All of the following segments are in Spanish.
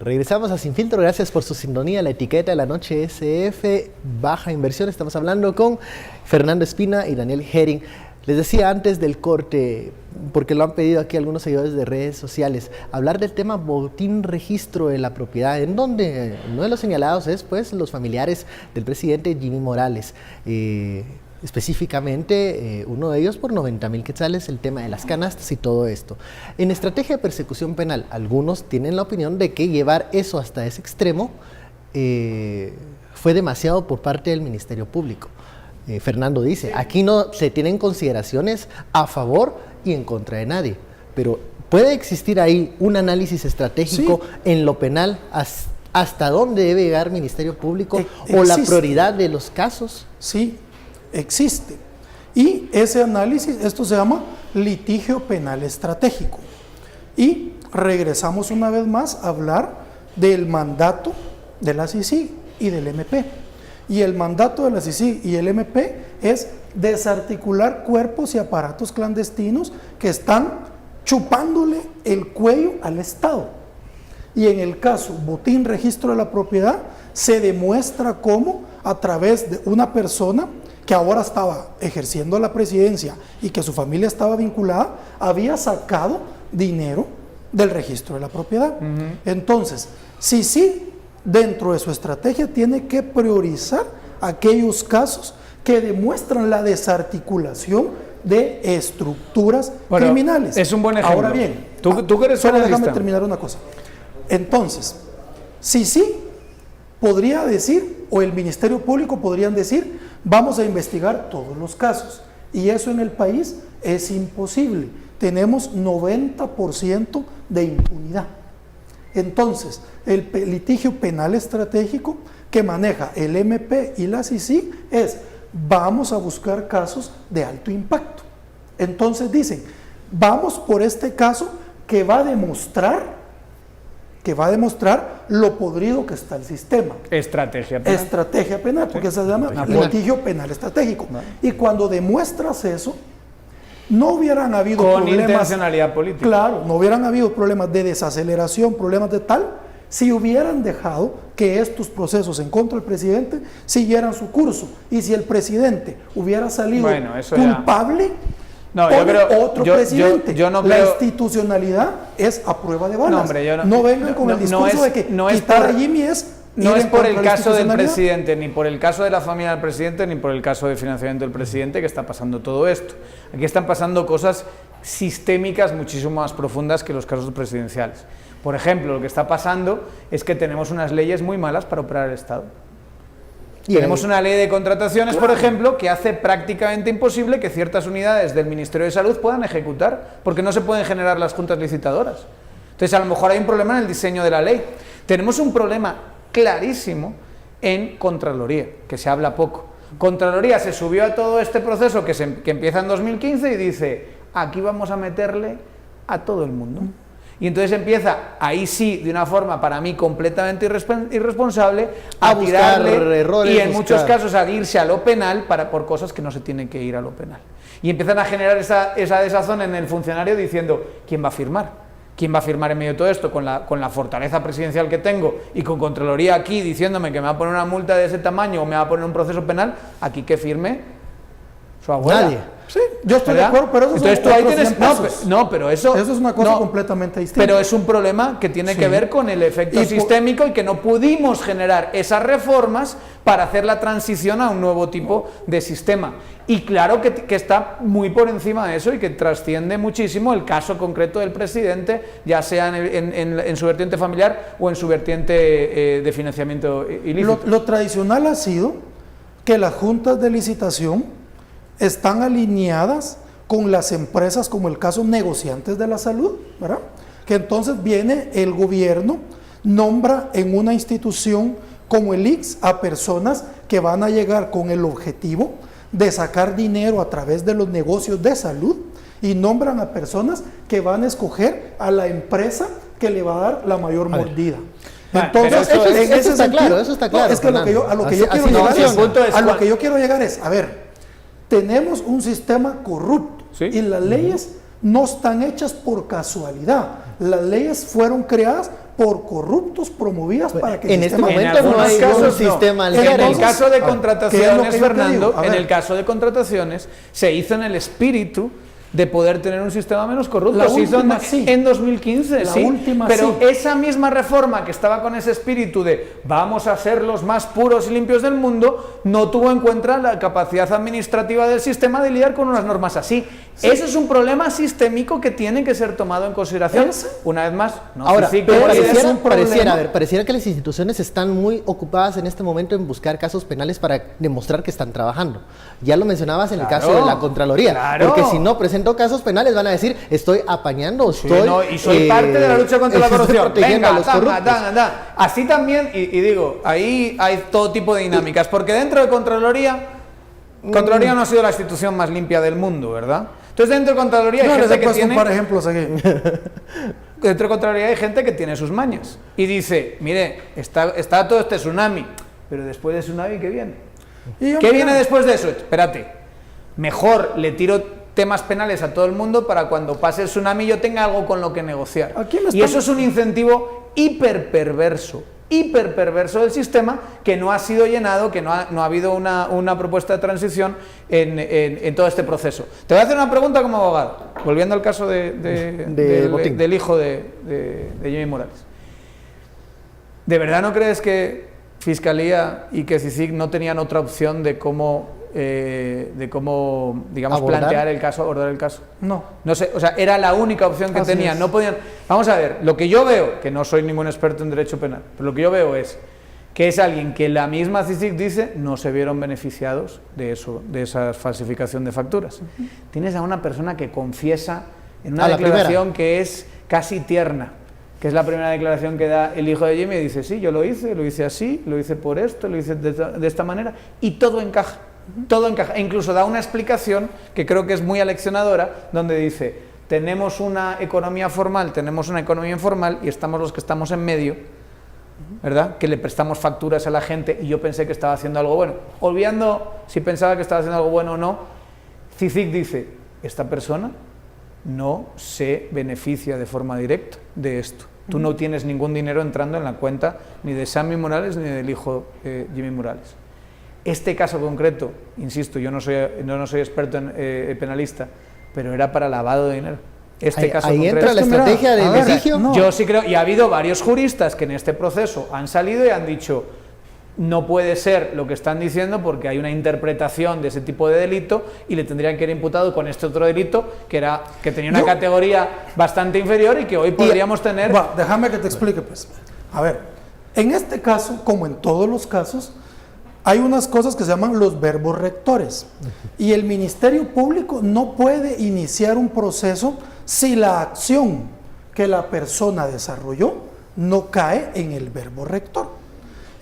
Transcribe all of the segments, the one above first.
Regresamos a Sin Filtro, gracias por su sintonía. La etiqueta de la noche SF, baja inversión. Estamos hablando con Fernando Espina y Daniel Herring. Les decía antes del corte, porque lo han pedido aquí algunos seguidores de redes sociales, hablar del tema botín registro de la propiedad, en donde uno de los señalados es pues los familiares del presidente Jimmy Morales. Específicamente, uno de ellos por 90,000 quetzales, el tema de las canastas y todo esto. En estrategia de persecución penal, algunos tienen la opinión de que llevar eso hasta ese extremo fue demasiado por parte del Ministerio Público. Fernando dice, aquí no se tienen consideraciones a favor y en contra de nadie, pero ¿puede existir ahí un análisis estratégico en lo penal hasta dónde debe llegar el Ministerio Público o la prioridad de los casos? Sí, existe. Y ese análisis, esto se llama litigio penal estratégico. Y regresamos una vez más a hablar del mandato de la CICIG y del MP. Y el mandato de la CICIG y el MP es desarticular cuerpos y aparatos clandestinos que están chupándole el cuello al Estado. Y en el caso botín registro de la propiedad, se demuestra cómo a través de una persona que ahora estaba ejerciendo la presidencia y que su familia estaba vinculada, había sacado dinero del registro de la propiedad. Entonces, sí, dentro de su estrategia tiene que priorizar aquellos casos que demuestran la desarticulación de estructuras criminales. Es un buen ejemplo. Ahora bien, ¿tú que eres solo periodista? déjame terminar una cosa. Entonces, sí, podría decir, o el Ministerio Público podrían decir, vamos a investigar todos los casos. Y eso en el país es imposible. Tenemos 90% de impunidad. Entonces, el litigio penal estratégico que maneja el MP y la CICIG es, vamos a buscar casos de alto impacto. Entonces dicen, vamos por este caso que va a demostrar lo podrido que está el sistema. Estrategia penal. Estrategia penal, porque se llama litigio penal estratégico. Y cuando demuestras eso, no hubieran habido con problemas. Intencionalidad política. Claro, no hubieran habido problemas de desaceleración, problemas de tal, si hubieran dejado que estos procesos en contra del presidente siguieran su curso. Y si el presidente hubiera salido culpable, otro presidente. Yo no la creo... institucionalidad es a prueba de balas. No, hombre, no vengan con el discurso de que quitar a Jimmy es... No es por el caso del presidente, ni por el caso de la familia del presidente, ni por el caso de financiamiento del presidente que está pasando todo esto. Aquí están pasando cosas sistémicas muchísimo más profundas que los casos presidenciales. Por ejemplo, lo que está pasando es que tenemos unas leyes muy malas para operar el Estado. Tenemos una ley de contrataciones, por ejemplo, que hace prácticamente imposible que ciertas unidades del Ministerio de Salud puedan ejecutar, porque no se pueden generar las juntas licitadoras. Entonces, a lo mejor hay un problema en el diseño de la ley. Tenemos un problema clarísimo en Contraloría, que se habla poco. Contraloría se subió a todo este proceso que empieza en 2015 y dice, aquí vamos a meterle a todo el mundo. Y entonces empieza, ahí sí, de una forma para mí completamente irresponsable, a tirarle errores, y en muchos casos a irse a lo penal por cosas que no se tienen que ir a lo penal. Y empiezan a generar esa desazón en el funcionario diciendo, ¿quién va a firmar? ¿Quién va a firmar en medio de todo esto? Con la fortaleza presidencial que tengo y con Contraloría aquí diciéndome que me va a poner una multa de ese tamaño o me va a poner un proceso penal, aquí que firme su abuela. Nadie. Sí, yo estoy de acuerdo, pero eso entonces tú ahí tienes... pero eso es una cosa completamente distinta. Pero es un problema que tiene que ver con el efecto sistémico y que no pudimos generar esas reformas para hacer la transición a un nuevo tipo de sistema. Y claro que está muy por encima de eso y que trasciende muchísimo el caso concreto del presidente, ya sea en su vertiente familiar o en su vertiente de financiamiento ilícito. Lo tradicional ha sido que las juntas de licitación están alineadas con las empresas, como el caso negociantes de la salud, ¿verdad? Que entonces viene el gobierno, nombra en una institución como el ICS a personas que van a llegar con el objetivo de sacar dinero a través de los negocios de salud y nombran a personas que van a escoger a la empresa que le va a dar la mayor mordida. Entonces, eso está claro. Es que a lo que yo quiero llegar es, a ver, tenemos un sistema corrupto y las leyes no están hechas por casualidad. Las leyes fueron creadas por corruptos, promovidas para que en este momento no hay un sistema. En el caso de contrataciones, Fernando, en el caso de contrataciones, se hizo en el espíritu de poder tener un sistema menos corrupto. Se hizo en 2015, pero esa misma reforma que estaba con ese espíritu de vamos a ser los más puros y limpios del mundo, no tuvo en cuenta la capacidad administrativa del sistema de lidiar con unas normas así. Ese es un problema sistémico que tiene que ser tomado en consideración. Una vez más, no. Ahora, pareciera que las instituciones están muy ocupadas en este momento en buscar casos penales para demostrar que están trabajando. Ya lo mencionabas en el caso de la Contraloría, porque si no presento casos penales van a decir estoy apañando, y soy parte de la lucha contra la corrupción. Venga, a los así también, y digo, ahí hay todo tipo de dinámicas, porque dentro de Contraloría no ha sido la institución más limpia del mundo, ¿verdad? Entonces dentro de Contraloría hay gente que tiene... ejemplos aquí. Dentro de Contraloría hay gente que tiene sus mañas y dice, mire, está todo este tsunami, pero después del tsunami, ¿qué viene? ¿Qué viene después de eso? Espérate, mejor le tiro temas penales a todo el mundo para cuando pase el tsunami yo tenga algo con lo que negociar. Y eso es un incentivo hiperperverso del sistema que no ha sido llenado, que no ha habido una propuesta de transición en todo este proceso. Te voy a hacer una pregunta como abogado, volviendo al caso del hijo de Jimmy Morales. ¿De verdad no crees que Fiscalía y que CICIG no tenían otra opción de cómo digamos, plantear el caso, abordar el caso? No sé, o sea, era la única opción que tenían. No podían. Vamos a ver, lo que yo veo, que no soy ningún experto en derecho penal, pero lo que yo veo es que es alguien que la misma CICIG dice no se vieron beneficiados de eso, de esa falsificación de facturas. Tienes a una persona que confiesa en una declaración que es casi tierna, que es la primera declaración que da el hijo de Jimmy, y dice, sí, yo lo hice así, lo hice por esto, lo hice de esta manera, y todo encaja. Todo encaja, e incluso da una explicación que creo que es muy aleccionadora, donde dice, tenemos una economía formal, tenemos una economía informal, y estamos los que estamos en medio, ¿verdad? Que le prestamos facturas a la gente, y yo pensé que estaba haciendo algo bueno. Olvidando si pensaba que estaba haciendo algo bueno o no, CICIG dice, esta persona no se beneficia de forma directa de esto. Tú no tienes ningún dinero entrando en la cuenta ni de Sammy Morales ni del hijo Jimmy Morales. Este caso concreto, insisto, yo no soy experto en penalista, pero era para lavado de dinero. Ahí entra la estrategia de litigio. No. Yo sí creo, y ha habido varios juristas que en este proceso han salido y han dicho, no puede ser lo que están diciendo porque hay una interpretación de ese tipo de delito y le tendrían que ir imputado con este otro delito que tenía una categoría bastante inferior y que hoy podríamos tener... Déjame que te explique, pues. A ver, en este caso, como en todos los casos, hay unas cosas que se llaman los verbos rectores, y el Ministerio Público no puede iniciar un proceso si la acción que la persona desarrolló no cae en el verbo rector.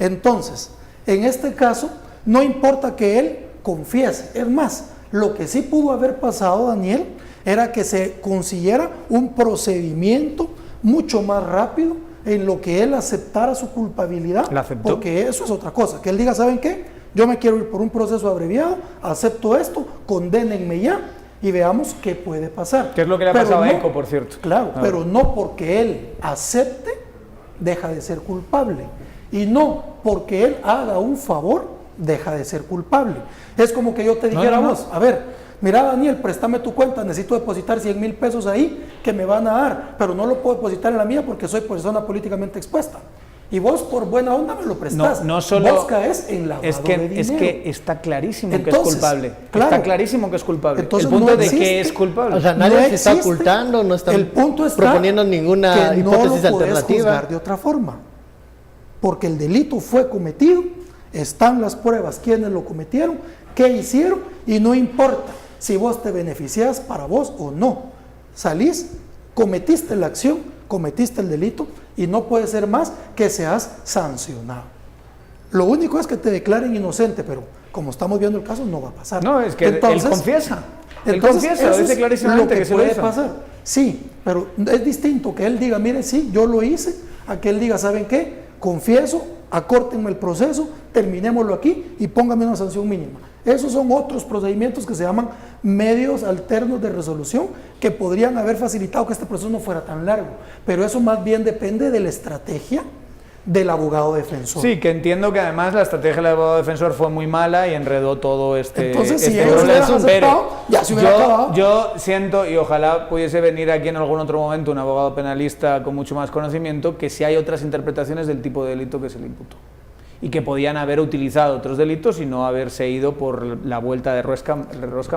Entonces, en este caso, no importa que él confiese. Es más, lo que sí pudo haber pasado, Daniel, era que se consiguiera un procedimiento mucho más rápido en lo que él aceptara su culpabilidad. ¿La aceptó? Porque eso es otra cosa. Que él diga, ¿saben qué? Yo me quiero ir por un proceso abreviado, acepto esto, condénenme ya y veamos qué puede pasar. ¿Qué es lo que le ha pasado a Eco, por cierto? Claro, pero no porque él acepte, deja de ser culpable. Y no porque él haga un favor, deja de ser culpable. Es como que yo te dijera a vos, a ver, mira Daniel, préstame tu cuenta, necesito depositar 100,000 pesos ahí que me van a dar, pero no lo puedo depositar en la mía porque soy persona políticamente expuesta. Y vos por buena onda me lo prestás. No solo, vos caes en lavado de dinero. Es que está clarísimo que es culpable. Claro, está clarísimo que es culpable. Entonces, el punto de que es culpable. O sea, nadie se está ocultando, no está proponiendo ninguna hipótesis alternativa. alternativa. Juzgar de otra forma. Porque el delito fue cometido, están las pruebas, quiénes lo cometieron, qué hicieron, y no importa si vos te beneficias para vos o no. Salís, cometiste la acción, cometiste el delito, y no puede ser más que seas sancionado. Lo único es que te declaren inocente, pero como estamos viendo el caso, no va a pasar. No, es que él confiesa. Él confiesa, lo dice clarísimamente que se puede pasar. Sí, pero es distinto que él diga, mire, sí, yo lo hice, a que él diga, ¿saben qué? Confieso, acórtenme el proceso, terminémoslo aquí y póngame una sanción mínima. Esos son otros procedimientos que se llaman medios alternos de resolución que podrían haber facilitado que este proceso no fuera tan largo, pero eso más bien depende de la estrategia del abogado defensor. Sí, que entiendo que además la estrategia del abogado defensor fue muy mala y enredó todo este. Entonces, si este ellos hubieran proceso, aceptado, ya se hubiera acabado. Yo siento, y ojalá pudiese venir aquí en algún otro momento un abogado penalista con mucho más conocimiento, que si hay otras interpretaciones del tipo de delito que se le imputó y que podían haber utilizado otros delitos y no haberse ido por la vuelta de rosca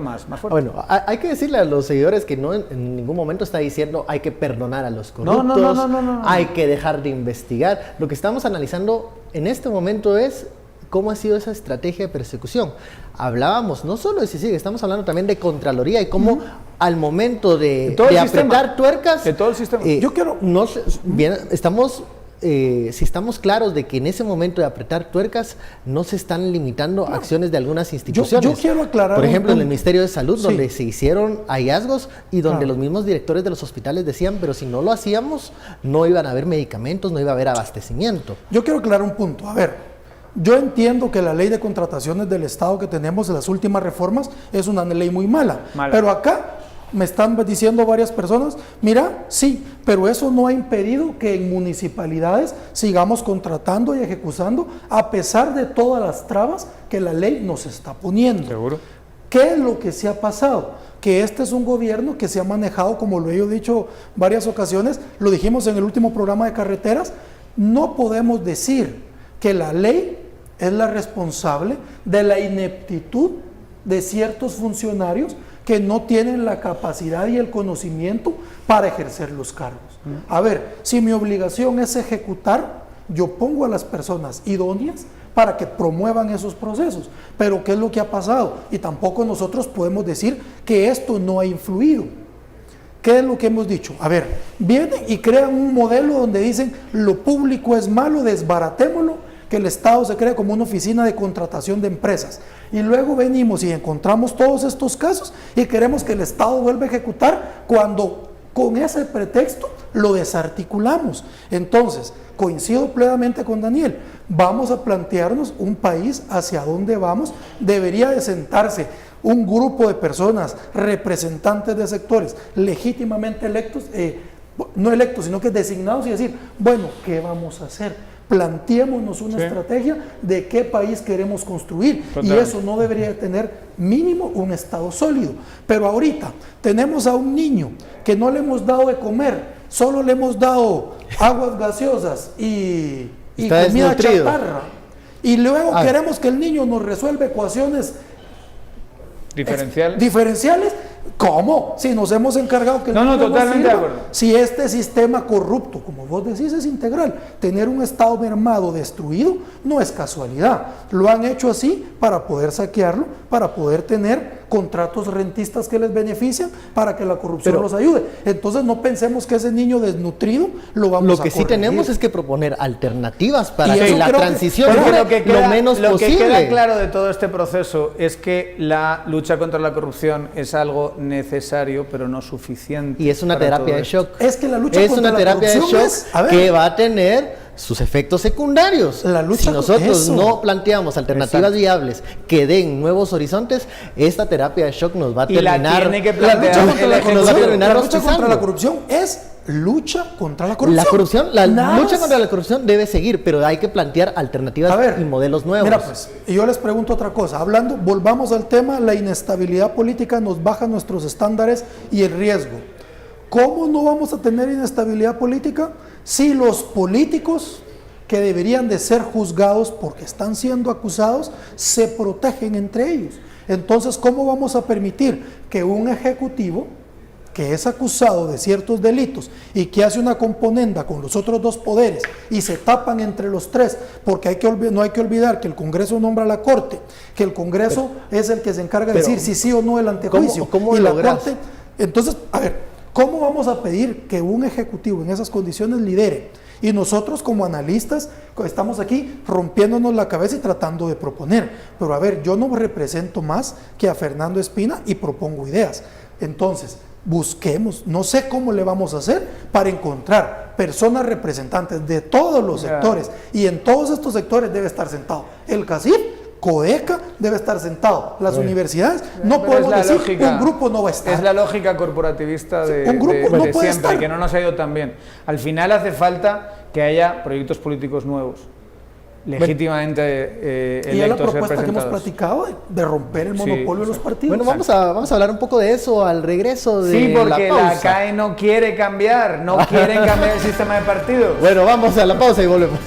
más fuerte. Bueno, hay que decirle a los seguidores que no en ningún momento está diciendo hay que perdonar a los corruptos, no. hay que dejar de investigar. Lo que estamos analizando en este momento es cómo ha sido esa estrategia de persecución. Hablábamos no solo de CICIG, estamos hablando también de Contraloría y cómo al momento de apretar tuercas, de todo el sistema. Yo quiero... Si estamos claros de que en ese momento de apretar tuercas no se están limitando acciones de algunas instituciones. Yo quiero aclarar. Por ejemplo, en el Ministerio de Salud, sí, donde se hicieron hallazgos y donde claro, los mismos directores de los hospitales decían, pero si no lo hacíamos, no iban a haber medicamentos, no iba a haber abastecimiento. Yo quiero aclarar un punto. A ver, yo entiendo que la ley de contrataciones del Estado que tenemos en las últimas reformas es una ley muy mala. Pero acá me están diciendo varias personas, mira, sí, pero eso no ha impedido que en municipalidades sigamos contratando y ejecutando a pesar de todas las trabas que la ley nos está poniendo. ¿Seguro? ¿Qué es lo que se ha pasado? Que este es un gobierno que se ha manejado, como lo he dicho varias ocasiones, lo dijimos en el último programa de carreteras, no podemos decir que la ley es la responsable de la ineptitud de ciertos funcionarios que no tienen la capacidad y el conocimiento para ejercer los cargos. A ver, si mi obligación es ejecutar, yo pongo a las personas idóneas para que promuevan esos procesos. Pero ¿qué es lo que ha pasado? Y tampoco nosotros podemos decir que esto no ha influido. ¿Qué es lo que hemos dicho? A ver, vienen y crean un modelo donde dicen lo público es malo, desbaratémoslo, que el Estado se cree como una oficina de contratación de empresas. Y luego venimos y encontramos todos estos casos y queremos que el Estado vuelva a ejecutar cuando con ese pretexto lo desarticulamos. Entonces, coincido plenamente con Daniel, vamos a plantearnos un país hacia dónde vamos. Debería de sentarse un grupo de personas, representantes de sectores legítimamente electos, no electos, sino que designados y decir, bueno, ¿qué vamos a hacer? Planteémonos una estrategia de qué país queremos construir. Totalmente. Y eso no debería tener mínimo un Estado sólido. Pero ahorita tenemos a un niño que no le hemos dado de comer, solo le hemos dado aguas gaseosas y comida chatarra. Y luego queremos que el niño nos resuelva ecuaciones diferenciales. ¿Cómo? Si nos hemos encargado que totalmente de acuerdo. Si este sistema corrupto, como vos decís, es integral, tener un Estado mermado, destruido, no es casualidad. Lo han hecho así para poder saquearlo, para poder tener contratos rentistas que les benefician, para que la corrupción los ayude. Entonces no pensemos que ese niño desnutrido lo vamos a corregir. Lo que sí tenemos es que proponer alternativas para que la transición dure lo menos posible. Lo que queda claro de todo este proceso es que la lucha contra la corrupción es algo necesario, pero no suficiente. Y es una terapia de shock. Es que la lucha contra la corrupción es que va a tener sus efectos secundarios. Si nosotros no planteamos alternativas viables que den nuevos horizontes, esta terapia de shock nos va a terminar. La tiene que plantear. La lucha contra la corrupción es lucha contra la corrupción. La lucha contra la corrupción debe seguir, pero hay que plantear alternativas y modelos nuevos. Mira, pues, y yo les pregunto otra cosa. Volvamos al tema, la inestabilidad política nos baja nuestros estándares y el riesgo. ¿Cómo no vamos a tener inestabilidad política si los políticos que deberían de ser juzgados porque están siendo acusados se protegen entre ellos? Entonces, ¿cómo vamos a permitir que un ejecutivo que es acusado de ciertos delitos y que hace una componenda con los otros dos poderes y se tapan entre los tres, porque no hay que olvidar que el Congreso nombra a la Corte, que el Congreso es el que se encarga de decir si sí o no el antejuicio, ¿cómo y la logras? Corte? Entonces, a ver, ¿cómo vamos a pedir que un ejecutivo en esas condiciones lidere? Y nosotros como analistas estamos aquí rompiéndonos la cabeza y tratando de proponer. Pero a ver, yo no represento más que a Fernando Espina y propongo ideas. Entonces, busquemos, no sé cómo le vamos a hacer para encontrar personas representantes de todos los sectores, y en todos estos sectores debe estar sentado el CACIF, CODECA debe estar sentado, las universidades, no podemos decir un grupo no va a estar. Es la lógica corporativista de siempre, estar. Que no nos ha ido tan bien. Al final hace falta que haya proyectos políticos nuevos, legítimamente electos. Y es la propuesta que hemos platicado de romper el monopolio de los partidos. Bueno, vamos a hablar un poco de eso al regreso de sí, porque la pausa. La CAE no quiere cambiar, no quieren cambiar el sistema de partidos. Bueno, vamos a la pausa y volvemos.